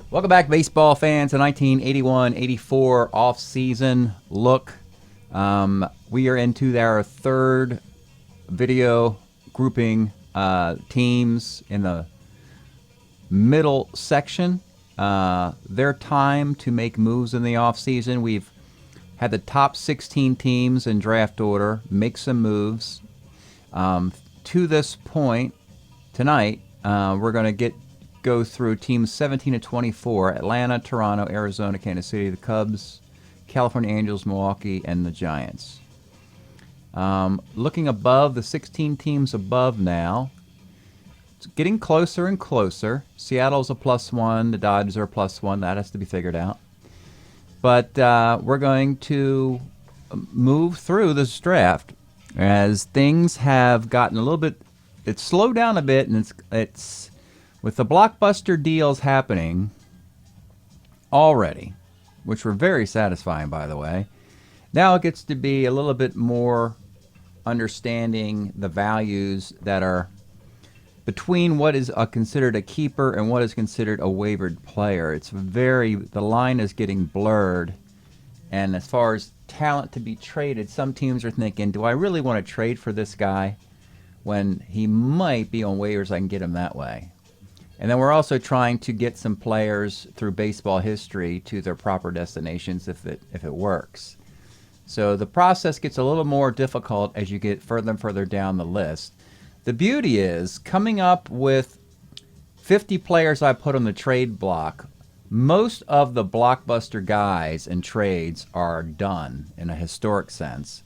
Welcome back, baseball fans. A 1981-84 off-season look. We are into our third video grouping teams in the middle section. Their time to make moves in the off-season. We've had the top 16 teams in draft order make some moves. To this point, tonight, we're going to go through teams 17 to 24: Atlanta, Toronto, Arizona, Kansas City, the Cubs, California Angels, Milwaukee, and the Giants. Looking above, the 16 teams above now, it's getting closer and closer. Seattle's a +1, the Dodgers are a +1. That has to be figured out. But we're going to move through this draft as things have gotten a little bit, it's slowed down a bit, and it's with the blockbuster deals happening already, which were very satisfying, by the way. Now it gets to be a little bit more understanding the values that are between what is considered a keeper and what is considered a waived player. The line is getting blurred. And as far as talent to be traded, some teams are thinking, do I really want to trade for this guy when he might be on waivers? I can get him that way. And then we're also trying to get some players through baseball history to their proper destinations if it works. So the process gets a little more difficult as you get further and further down the list. The beauty is, coming up with 50 players I put on the trade block, most of the blockbuster guys and trades are done in a historic sense.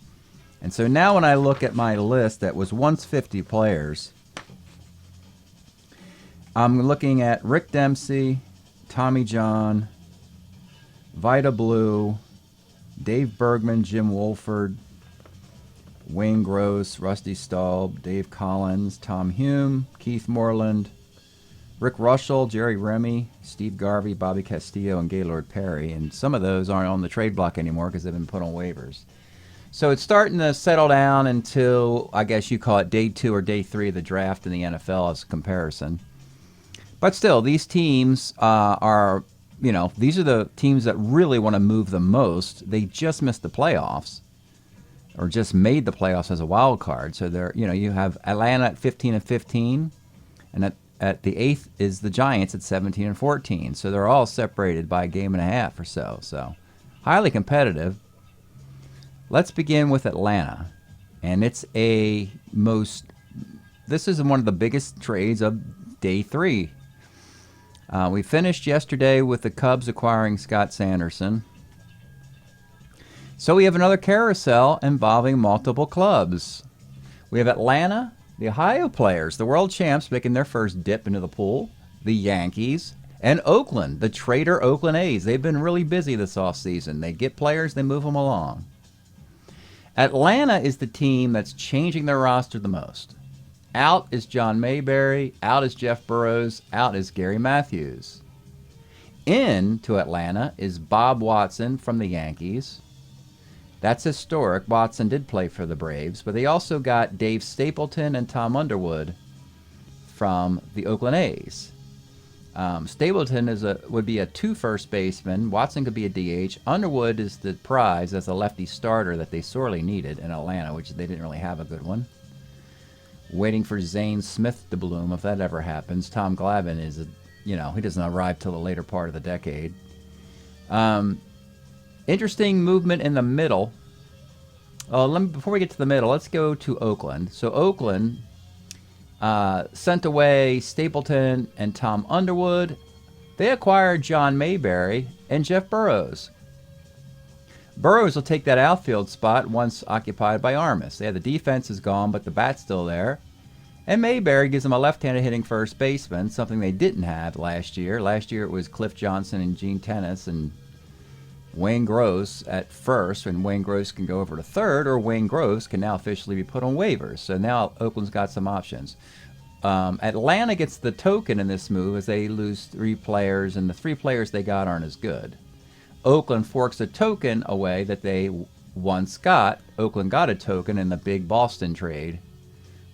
And so now when I look at my list that was once 50 players, I'm looking at Rick Dempsey, Tommy John, Vida Blue, Dave Bergman, Jim Wolford, Wayne Gross, Rusty Staub, Dave Collins, Tom Hume, Keith Moreland, Rick Russell, Jerry Remy, Steve Garvey, Bobby Castillo, and Gaylord Perry. And some of those aren't on the trade block anymore because they've been put on waivers. So it's starting to settle down until, I guess you call it day 2 or day 3 of the draft in the NFL as a comparison. But still, these teams are, these are the teams that really want to move the most. They just missed the playoffs, or just made the playoffs as a wild card. So they're, you have Atlanta at 15 and 15, and at the 8th is the Giants at 17 and 14. So they're all separated by a game and a half or so. So highly competitive. Let's begin with Atlanta, and this is one of the biggest trades of day 3. We finished yesterday with the Cubs acquiring Scott Sanderson. So we have another carousel involving multiple clubs. We have Atlanta, the Ohio players, the world champs, making their first dip into the pool, the Yankees, and Oakland, the traitor Oakland A's. They've been really busy this offseason. They get players, they move them along. Atlanta is the team that's changing their roster the most. Out is John Mayberry, out is Jeff Burrows, out is Gary Matthews. In to Atlanta is Bob Watson from the Yankees. That's historic. Watson did play for the Braves, but they also got Dave Stapleton and Tom Underwood from the Oakland A's. Stapleton would be a 2 first baseman. Watson could be a DH. Underwood is the prize as a lefty starter that they sorely needed in Atlanta, which they didn't really have a good one. Waiting for Zane Smith to bloom, if that ever happens. Tom Glavine is, he doesn't arrive till the later part of the decade. Interesting movement in the middle. Before we get to the middle, let's go to Oakland. So Oakland sent away Stapleton and Tom Underwood. They acquired John Mayberry and Jeff Burrows. Burrows will take that outfield spot once occupied by Armas. The defense is gone, but the bat's still there. And Mayberry gives them a left-handed hitting first baseman, something they didn't have last year. Last year it was Cliff Johnson and Gene Tennis and Wayne Gross at first, and Wayne Gross can go over to third, or Wayne Gross can now officially be put on waivers. So now Oakland's got some options. Atlanta gets the token in this move as they lose 3 players, and the 3 players they got aren't as good. Oakland forks a token away that they once got. Oakland got a token in the big Boston trade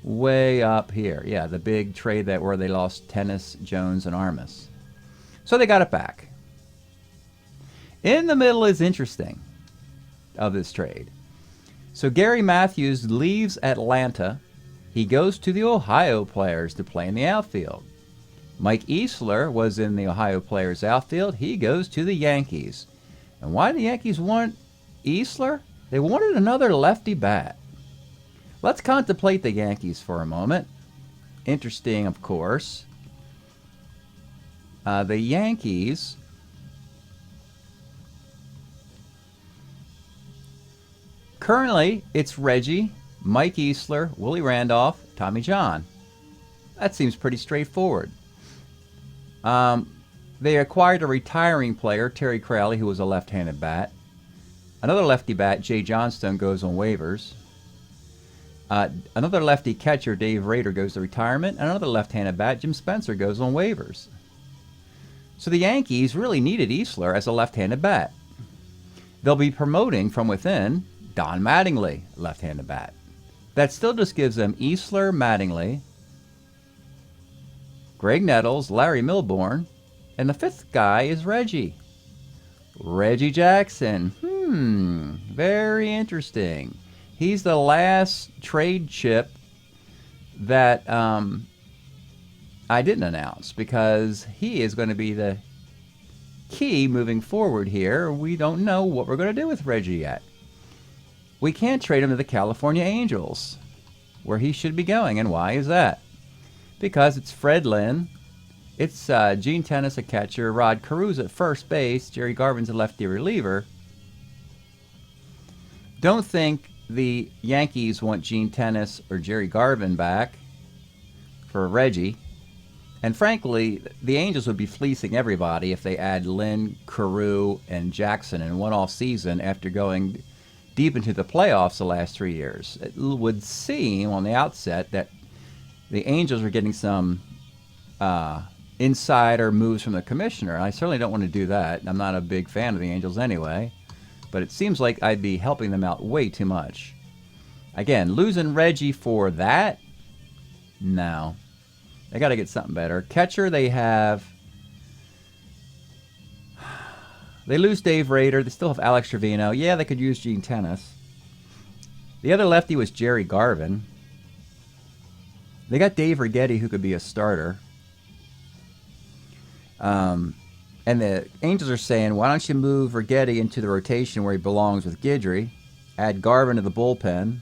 way up here. Yeah, the big trade where they lost Tennis, Jones, and Armas. So they got it back. In the middle is interesting of this trade. So Gary Matthews leaves Atlanta. He goes to the Ohio Players to play in the outfield. Mike Easler was in the Ohio Players outfield. He goes to the Yankees. And why do the Yankees want Easler? They wanted another lefty bat. Let's contemplate the Yankees for a moment. Interesting, of course. The Yankees currently, it's Reggie, Mike Easler, Willie Randolph, Tommy John. That seems pretty straightforward. They acquired a retiring player, Terry Crowley, who was a left-handed bat. Another lefty bat, Jay Johnstone, goes on waivers. Another lefty catcher, Dave Rader, goes to retirement. And another left-handed bat, Jim Spencer, goes on waivers. So the Yankees really needed Easler as a left-handed bat. They'll be promoting from within Don Mattingly, left-handed bat. That still just gives them Easler, Mattingly, Greg Nettles, Larry Milbourne, and the fifth guy is Reggie Jackson. Very interesting. He's the last trade chip that I didn't announce because he is going to be the key moving forward here. We don't know what we're going to do with Reggie yet. We can't trade him to the California Angels, where he should be going. And why is that? Because it's Fred Lynn, it's Gene Tennis, a catcher, Rod Carew at first base, Jerry Garvin's a lefty reliever. Don't think the Yankees want Gene Tennis or Jerry Garvin back for Reggie. And frankly, the Angels would be fleecing everybody if they add Lynn, Carew, and Jackson in one off season after going deep into the playoffs the last 3 years. It would seem on the outset that the Angels are getting some insider moves from the commissioner. I certainly don't want to do that. I'm not a big fan of the Angels anyway, but it seems like I'd be helping them out way too much. Again, losing Reggie for that? No. They got to get something better. Catcher, they lose Dave Rader. They still have Alex Trevino. Yeah, they could use Gene Tennis. The other lefty was Jerry Garvin. They got Dave Righetti, who could be a starter. And the Angels are saying, why don't you move Righetti into the rotation where he belongs with Guidry, add Garvin to the bullpen,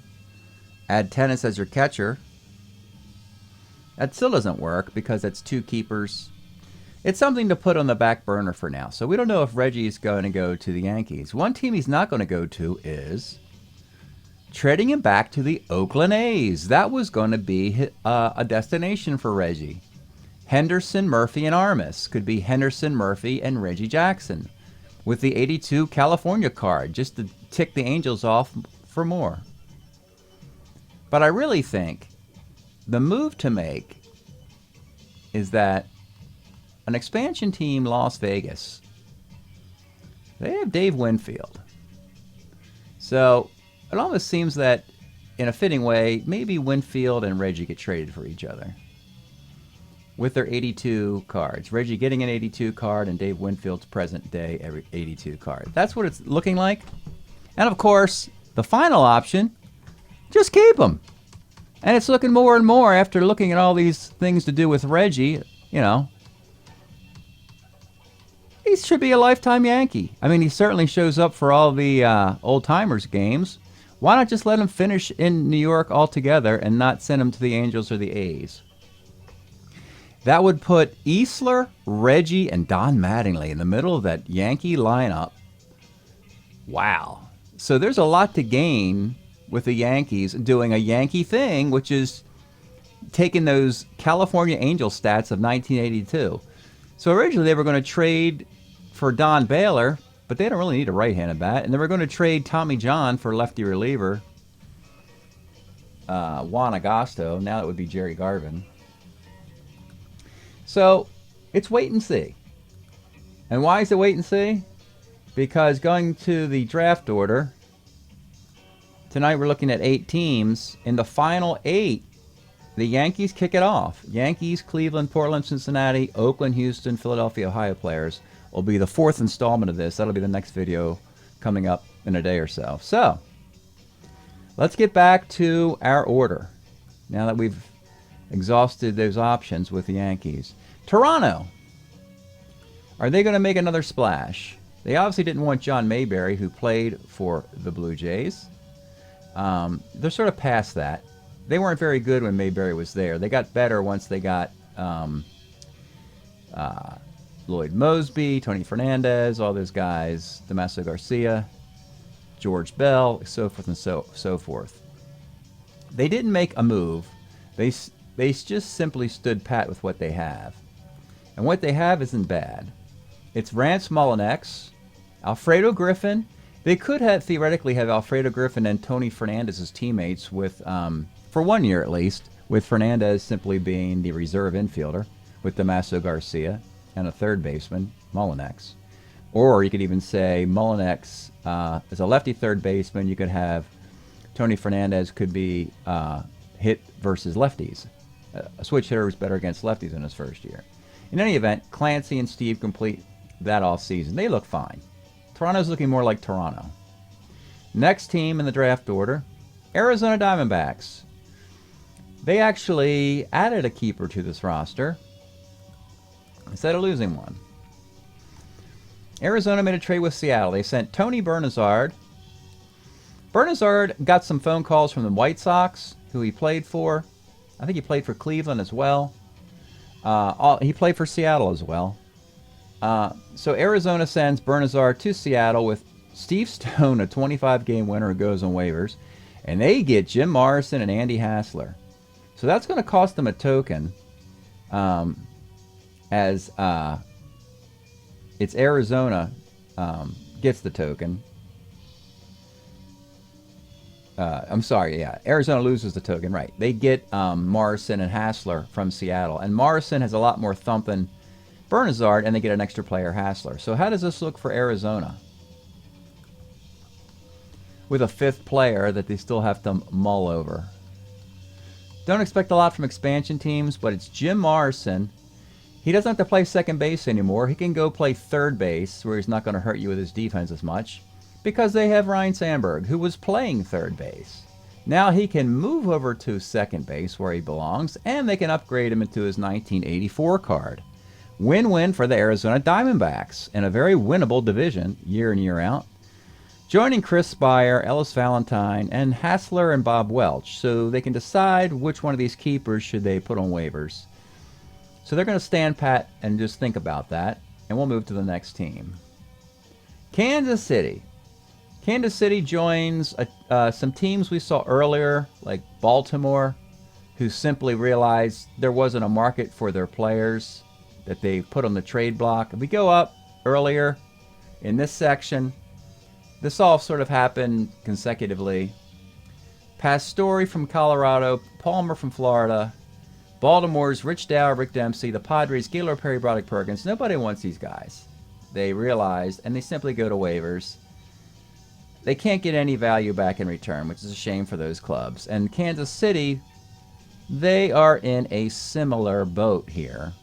add Tennis as your catcher. That still doesn't work because that's two keepers. It's something to put on the back burner for now. So we don't know if Reggie is going to go to the Yankees. One team he's not going to go to is trading him back to the Oakland A's. That was going to be a destination for Reggie. Henderson, Murphy, and Armas. Could be Henderson, Murphy, and Reggie Jackson with the 82 California card, just to tick the Angels off for more. But I really think the move to make is that an expansion team, Las Vegas, they have Dave Winfield. So it almost seems that in a fitting way, maybe Winfield and Reggie get traded for each other with their 82 cards. Reggie getting an 82 card and Dave Winfield's present day every 82 card. That's what it's looking like. And of course, the final option, just keep them. And it's looking more and more after looking at all these things to do with Reggie, you know. He should be a lifetime Yankee. I mean, he certainly shows up for all the old-timers games. Why not just let him finish in New York altogether and not send him to the Angels or the A's? That would put Easler, Reggie, and Don Mattingly in the middle of that Yankee lineup. Wow. So there's a lot to gain with the Yankees doing a Yankee thing, which is taking those California Angels stats of 1982. So originally they were going to trade for Don Baylor, but they don't really need a right-handed bat. And they were going to trade Tommy John for lefty reliever Juan Agosto. Now it would be Jerry Garvin. So it's wait and see. And why is it wait and see? Because going to the draft order, tonight we're looking at 8 teams. In the final 8, the Yankees kick it off. Yankees, Cleveland, Portland, Cincinnati, Oakland, Houston, Philadelphia, Ohio players will be the 4th installment of this. That'll be the next video coming up in a day or so. So, let's get back to our order now that we've exhausted those options with the Yankees. Toronto. Are they going to make another splash? They obviously didn't want John Mayberry, who played for the Blue Jays. They're sort of past that. They weren't very good when Mayberry was there. They got better once they got Lloyd Mosby, Tony Fernandez, all those guys, Damaso Garcia, George Bell, so forth and so forth. They didn't make a move. They just simply stood pat with what they have. And what they have isn't bad. It's Rance Mullinax, Alfredo Griffin. They could have theoretically have Alfredo Griffin and Tony Fernandez as teammates with, for 1 year at least, with Fernandez simply being the reserve infielder with Damaso Garcia and a third baseman, Mullinax. Or you could even say Mullinax as a lefty third baseman. You could have Tony Fernandez could be hit versus lefties. A switch hitter was better against lefties in his first year. In any event, Clancy and Steve complete that all season. They look fine. Toronto's looking more like Toronto. Next team in the draft order, Arizona Diamondbacks. They actually added a keeper to this roster instead of losing one. Arizona made a trade with Seattle. They sent Tony Bernazard. Bernazard got some phone calls from the White Sox, who he played for. I think he played for Cleveland as well. He played for Seattle as well. So Arizona sends Bernazard to Seattle with Steve Stone, a 25-game winner who goes on waivers. And they get Jim Morrison and Andy Hassler. So that's going to cost them a token, as it's Arizona gets the token. I'm sorry, yeah. Arizona loses the token, right. They get Morrison and Hassler from Seattle. And Morrison has a lot more thump than Bernazard, and they get an extra player, Hassler. So how does this look for Arizona? With a 5th player that they still have to mull over. Don't expect a lot from expansion teams, but it's Jim Morrison. He doesn't have to play second base anymore. He can go play third base, where he's not going to hurt you with his defense as much, because they have Ryan Sandberg, who was playing third base. Now he can move over to second base, where he belongs, and they can upgrade him into his 1984 card. Win-win for the Arizona Diamondbacks in a very winnable division, year in, year out. Joining Chris Spire, Ellis Valentine, and Hassler and Bob Welch, so they can decide which one of these keepers should they put on waivers. So they're going to stand pat and just think about that, and we'll move to the next team. Kansas City. Kansas City joins some teams we saw earlier, like Baltimore, who simply realized there wasn't a market for their players that they put on the trade block. If we go up earlier in this section, this all sort of happened consecutively. Pastore from Colorado, Palmer from Florida, Baltimore's Rich Dow, Rick Dempsey, the Padres, Gaylord Perry, Broderick Perkins. Nobody wants these guys. They realized, and they simply go to waivers. They can't get any value back in return, which is a shame for those clubs. And Kansas City, they are in a similar boat here.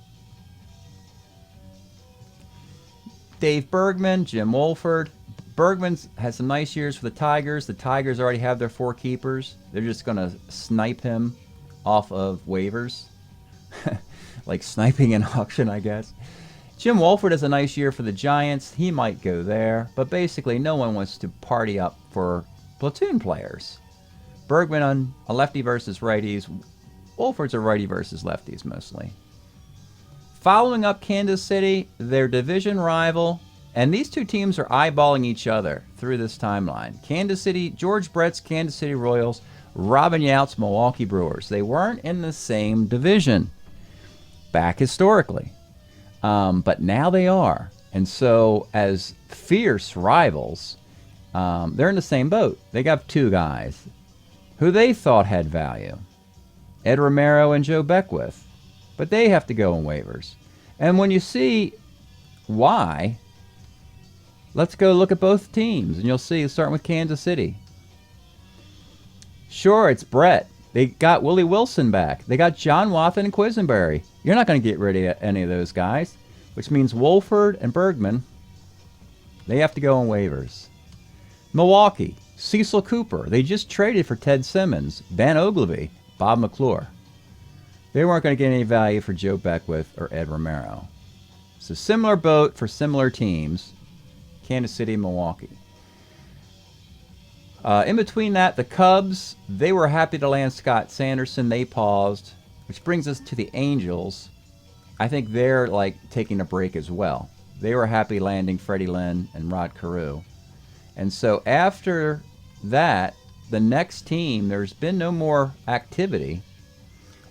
Dave Bergman, Jim Wolford. Bergman's had some nice years for the Tigers. The Tigers already have their 4 keepers. They're just going to snipe him off of waivers. Like sniping in auction, I guess. Jim Wolford has a nice year for the Giants. He might go there. But basically, no one wants to party up for platoon players. Bergman on a lefty versus righties. Wolford's a righty versus lefties mostly. Following up Kansas City, their division rival, and these two teams are eyeballing each other through this timeline. Kansas City, George Brett's Kansas City Royals, Robin Yount's Milwaukee Brewers. They weren't in the same division back historically, but now they are. And so as fierce rivals, they're in the same boat. They got 2 guys who they thought had value, Ed Romero and Joe Beckwith. But they have to go on waivers. And when you see why, let's go look at both teams. And you'll see, starting with Kansas City. Sure, it's Brett. They got Willie Wilson back. They got John Wathan and Quisenberry. You're not going to get rid of any of those guys, which means Wolford and Bergman, they have to go on waivers. Milwaukee, Cecil Cooper. They just traded for Ted Simmons, Ben Ogilvy, Bob McClure. They weren't going to get any value for Joe Beckwith or Ed Romero. So similar boat for similar teams, Kansas City and Milwaukee. In between that, the Cubs, they were happy to land Scott Sanderson. They paused, which brings us to the Angels. I think they're like taking a break as well. They were happy landing Freddie Lynn and Rod Carew. And so after that, the next team, there's been no more activity,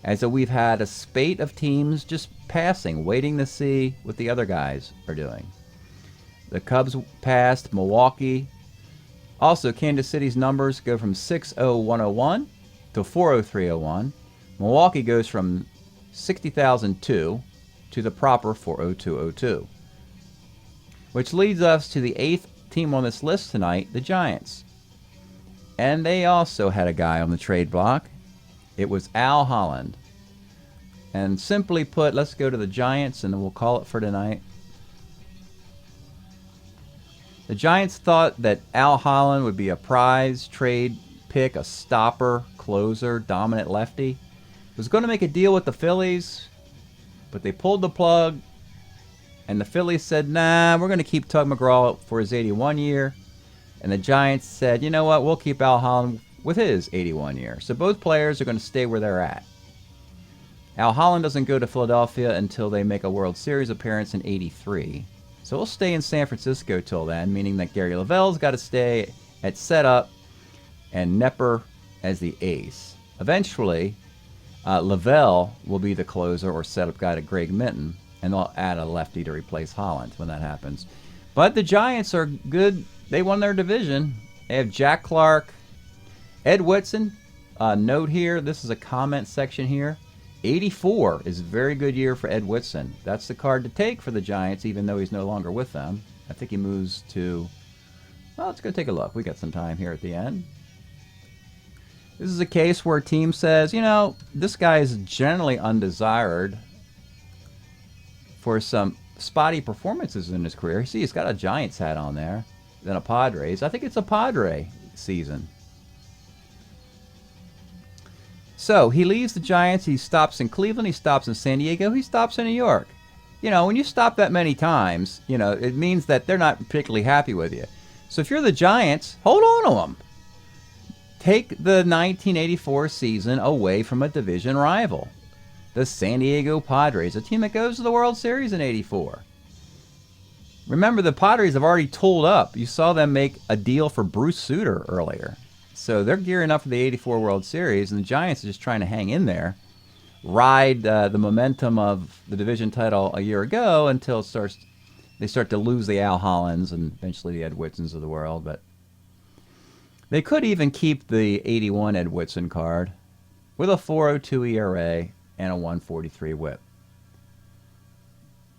as we've had a spate of teams just passing, waiting to see what the other guys are doing. The Cubs passed, Milwaukee. Also, Kansas City's numbers go from 60101 to 40301. Milwaukee goes from 60,002 to the proper 40202. Which leads us to the 8th team on this list tonight, the Giants. And they also had a guy on the trade block. It was Al Holland. And simply put, let's go to the Giants and then we'll call it for tonight. The Giants thought that Al Holland would be a prize trade pick, a stopper, closer, dominant lefty. Was going to make a deal with the Phillies, but they pulled the plug, and the Phillies said, nah, we're going to keep Tug McGraw for his 81 year. And the Giants said, you know what, we'll keep Al Holland with his 81 year. So both players are going to stay where they're at. Al Holland doesn't go to Philadelphia until they make a World Series appearance in '83. So we'll stay in San Francisco till then, meaning that Gary Lavelle's got to stay at setup and Nepper as the ace. Eventually, Lavelle will be the closer or setup guy to Greg Minton, and they'll add a lefty to replace Holland when that happens. But the Giants are good. They won their division. They have Jack Clark, Ed Whitson. Note here, this is a comment section here. 84 is a very good year for Ed Whitson. That's the card to take for the Giants, even though he's no longer with them. I think he moves to... Well, let's go take a look. We got some time here at the end. This is a case where a team says, you know, this guy is generally undesired for some spotty performances in his career. See, he's got a Giants hat on there, then a Padres. I think it's a Padre season. So he leaves the Giants. He stops in Cleveland. He stops in San Diego. He stops in New York. You know, when you stop that many times, you know, it means that they're not particularly happy with you. So if you're the Giants, hold on to them. Take the 1984 season away from a division rival, the San Diego Padres, a team that goes to the World Series in '84. Remember, the Padres have already tooled up. You saw them make a deal for Bruce Sutter earlier. So they're gearing up for the '84 World Series, and the Giants are just trying to hang in there, ride the momentum of the division title a year ago until they start to lose the Al Hollands and eventually the Ed Whitsons of the world. But they could even keep the '81 Ed Whitson card with a 4.02 ERA and a 1.43 WHIP.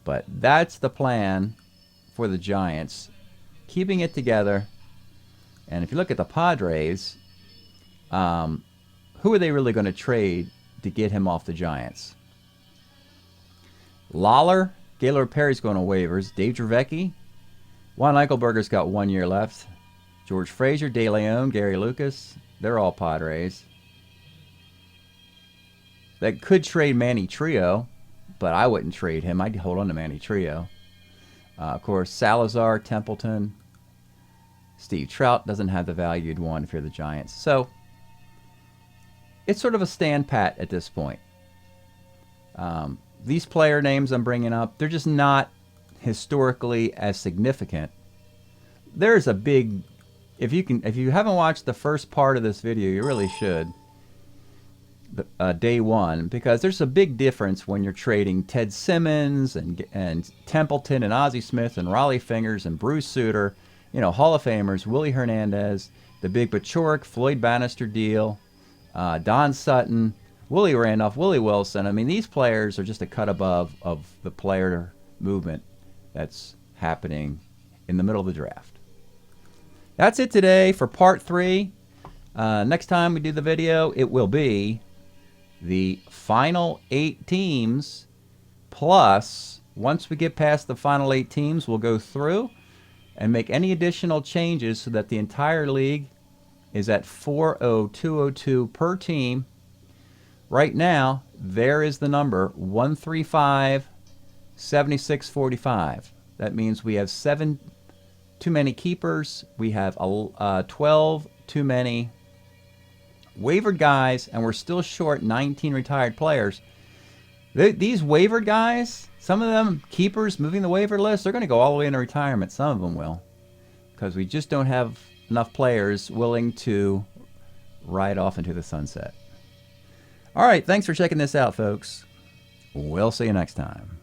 But that's the plan for the Giants, keeping it together. And if you look at the Padres, who are they really going to trade to get him off the Giants? Lawler, Gaylord Perry's going to waivers. Dave Dravecky, Juan Eichelberger's got 1 year left. George Frazier, De Leon, Gary Lucas, they're all Padres. That could trade Manny Trio, but I wouldn't trade him. I'd hold on to Manny Trio. Of course, Salazar, Templeton, Steve Trout doesn't have the value you'd want if you're the Giants. So it's sort of a stand pat at this point. These player names I'm bringing up, they're just not historically as significant. There's a big, if you haven't watched the first part of this video, you really should. Day one, because there's a big difference when you're trading Ted Simmons and Templeton and Ozzie Smith and Raleigh Fingers and Bruce Sutter, you know, Hall of Famers, Willie Hernandez, the Big Pachoric, Floyd Bannister deal, Don Sutton, Willie Randolph, Willie Wilson. I mean, these players are just a cut above of the player movement that's happening in the middle of the draft. That's it today for part 3. Next time we do the video, it will be the final 8 teams, plus once we get past the final 8 teams, we'll go through and make any additional changes so that the entire league is at 40202 per team. Right now, there is the number 1357645. That means we have 7 too many keepers, we have 12 too many waivered guys, and we're still short 19 retired players. These waivered guys, some of them keepers moving the waiver list, they're going to go all the way into retirement. Some of them will, because we just don't have enough players willing to ride off into the sunset. All right, thanks for checking this out, folks. We'll see you next time.